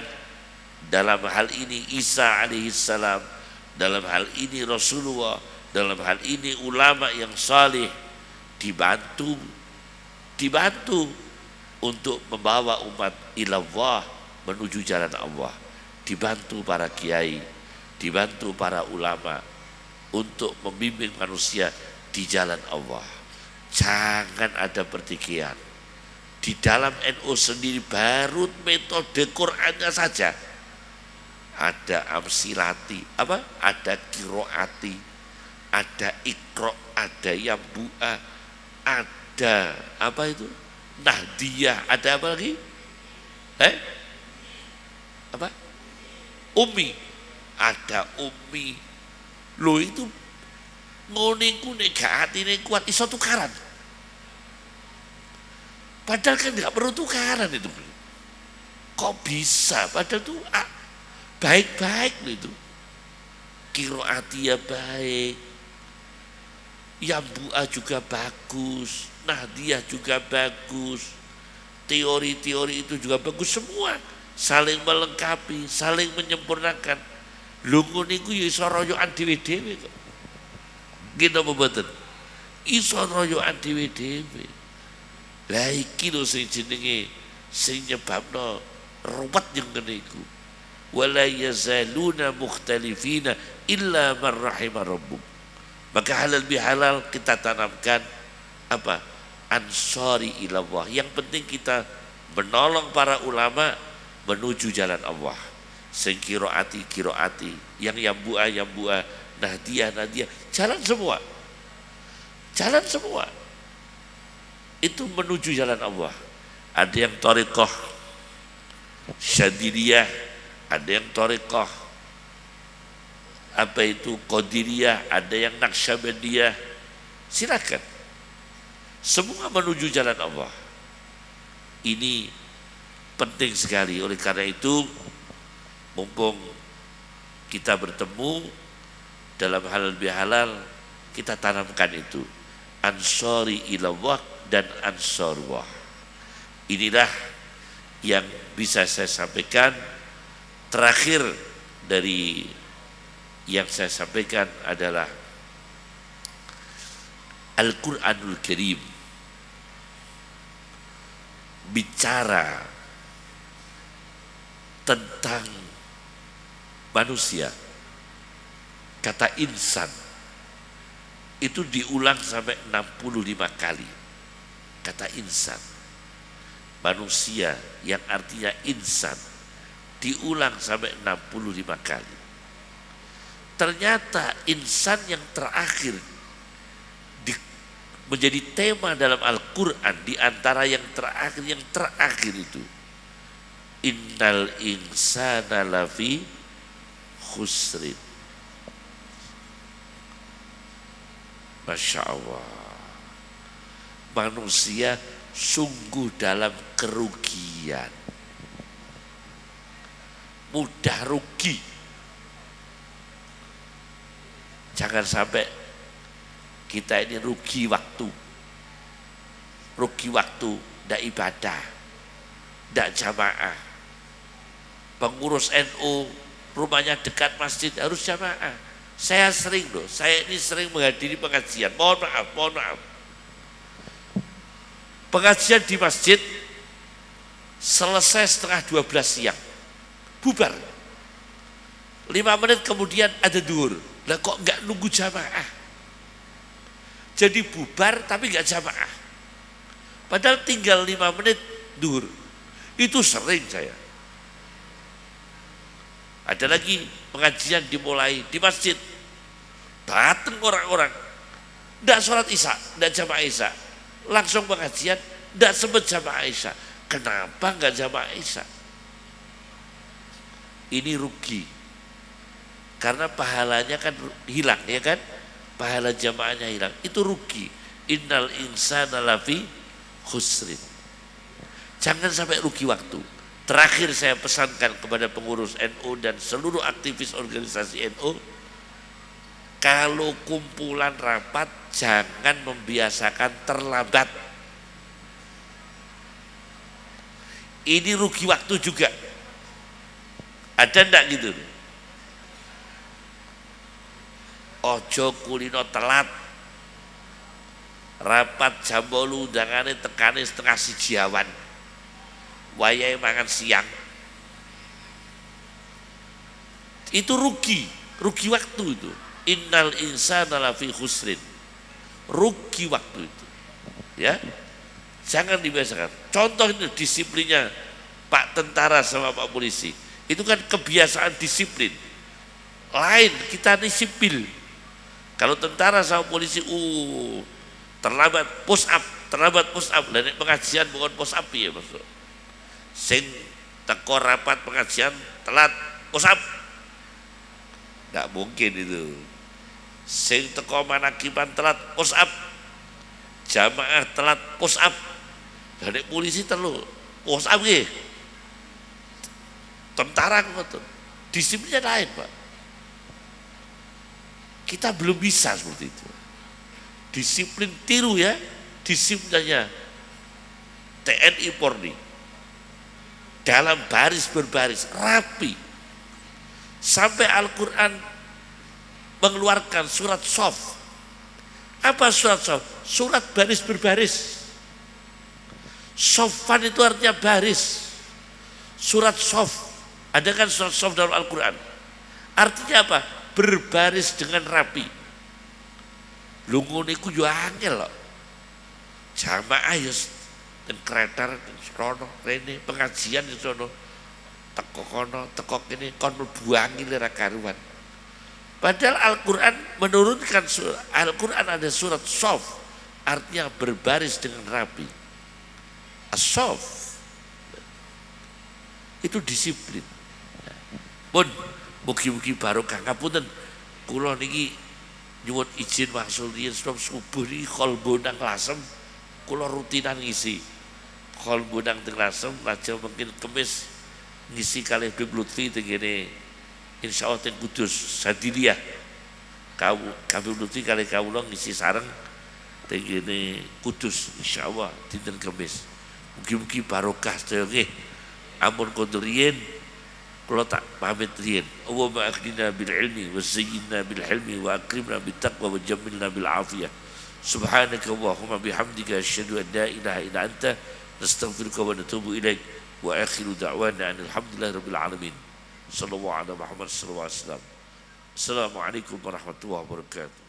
Dalam hal ini Isa alaihissalam, dalam hal ini Rasulullah, dalam hal ini ulama yang saleh dibantu untuk membawa umat ilallah, menuju jalan Allah. Dibantu para kiai, dibantu para ulama untuk membimbing manusia di jalan Allah. Jangan ada pertikaian. Di dalam NU sendiri baru metode Qur'annya saja ada amsilati, ada kiroati, ada ikro, ada yambu'a, ada nahdiyah, ada apa lagi? Umi, ada umi. Lo itu ngoniku nek gak atine kuat iso tukaran. Padahal kan gak perlu tukaran itu. Kok bisa? Padahal tuh baik-baik loh itu. Qiraatiyah baik, Yambu'a juga bagus, Nahdiyah juga bagus, teori-teori itu juga bagus semua, saling melengkapi, saling menyempurnakan. Lho ngono iku ya iso royokan dhewe-dhewe kok. Gitu apa mboten? Iso royokan dhewe-dhewe. Lah iki lho sing jenenge sing nyebabno ruwet yang ngene iku. Wala yazaluna mukhtalifina illa man rahima rabbuk. Maka halal bihalal kita tanamkan apa? Ansari ilallah. Yang penting kita menolong para ulama menuju jalan Allah. Sing kiroati, yang yambu'a, nahdiyah, jalan semua. Jalan semua. Itu menuju jalan Allah. Ada yang thariqah Syadiliyah, ada yang thariqah apa itu Qadiriyah, ada yang Naqsyabandiyah. Silakan. Semua menuju jalan Allah. Ini penting sekali. Oleh karena itu, mumpung kita bertemu dalam halal bihalal, kita tanamkan itu. Ansari ilallah dan ansarullah. Inilah yang bisa saya sampaikan. Terakhir dari yang saya sampaikan adalah Al-Quranul Karim bicara tentang manusia. Kata insan itu diulang sampai 65 kali. Kata insan, manusia yang artinya insan, diulang sampai 65 kali. Ternyata insan yang terakhir menjadi tema dalam Al-Quran, di antara yang terakhir itu, innal insana lafi khusrin. Masya Allah, manusia sungguh dalam kerugian, mudah rugi. Jangan sampai kita ini rugi waktu, tidak ibadah, tidak jamaah. Pengurus NU rumahnya dekat masjid harus jamaah. Saya ini sering menghadiri pengajian. Mohon maaf. Pengajian di masjid selesai setengah 12 siang, bubar. 5 menit kemudian ada duhur. Lah kok enggak nunggu jamaah? Jadi bubar tapi enggak jamaah. Padahal tinggal 5 menit duhur. Itu sering saya. Ada lagi pengajian dimulai di masjid. Datang orang-orang. Enggak sholat isya, enggak jamaah isya. Langsung pengajian, enggak sempat jamaah isya. Kenapa enggak jamaah isya? Ini rugi. Karena pahalanya kan hilang, ya kan? Pahala jamaahnya hilang. Itu rugi. Innal insana lafi khusrin. Jangan sampai rugi waktu. Terakhir saya pesankan kepada pengurus NU dan seluruh aktivis organisasi NU, kalau kumpulan rapat jangan membiasakan terlambat. Ini rugi waktu juga. Ada ndak gitu? Ojo kulino telat. Rapat jam 8 undangane tekane setengah 1 awan. Wayahe mangan siang. Itu rugi waktu itu. Innal insana lafi khusrin. Rugi waktu itu. Ya. Jangan dibiasakan. Contoh ini disiplinnya Pak tentara sama Pak polisi. Itu kan kebiasaan disiplin. Lain, kita ini sipil. Kalau tentara sama polisi, terlambat push up. Dan pengajian bukan push up ya maksud. Sing teko rapat pengajian telat push up. Nggak mungkin itu. Sing teko manakiban telat push up. Jamaah telat push up. Dan polisi terlalu push up nggih. Tentara ngoten. Disiplinnya lain, Pak. Kita belum bisa seperti itu. Disiplin tiru ya, disiplinnya TNI Polri. Dalam baris berbaris, rapi. Sampai Al-Quran mengeluarkan surat Sof. Apa surat Sof? Surat baris berbaris. Sofan itu artinya baris. Surat Sof. Ada kan surat Sof dalam Al-Quran? Artinya apa? Berbaris dengan rapi. Lungun iku yo angel loh. Jamaah yo dan kereta sono rene pengajian di sono teko kono teko kene kon mlebuangi lera karuan. Padahal Al-Quran menurunkan Al-Quran ada surat Sof, artinya berbaris dengan rapi. As-Sof itu disiplin. Pun mugi-mugi barokah ngapunten kula niki nyuwun izin wangsul yen subuh niki kolbu nang Lasem kula rutinan ngisi. Kolbu nang teng Lasem lajeng mungkin Kemis ngisi kalih Bib Lutfi tengene insyaallah teng Kudus Sadiliyah. Kami Lutfi kalih kawula ngisi sareng tengene Kudus insyaallah dinten Kemis. Mugi-mugi barokah sedaya nggih. Ampun kondur riyen kula tak pamit riyen. Allahumma akhdina bil ilmi wa zayyinna bil hilmi wa akrimna bit taqwa wa jammilna bil afiyah. Subhanaka Allahumma bihamdika asyhadu an la ilaha illa anta nastaghfiruka wa natubu ilaik. Wa akhiru da'wana alhamdulillahi rabbil alamin. Sallallahu ala Muhammad sallallahu alaihi wasallam. Assalamualaikum warahmatullahi wabarakatuh.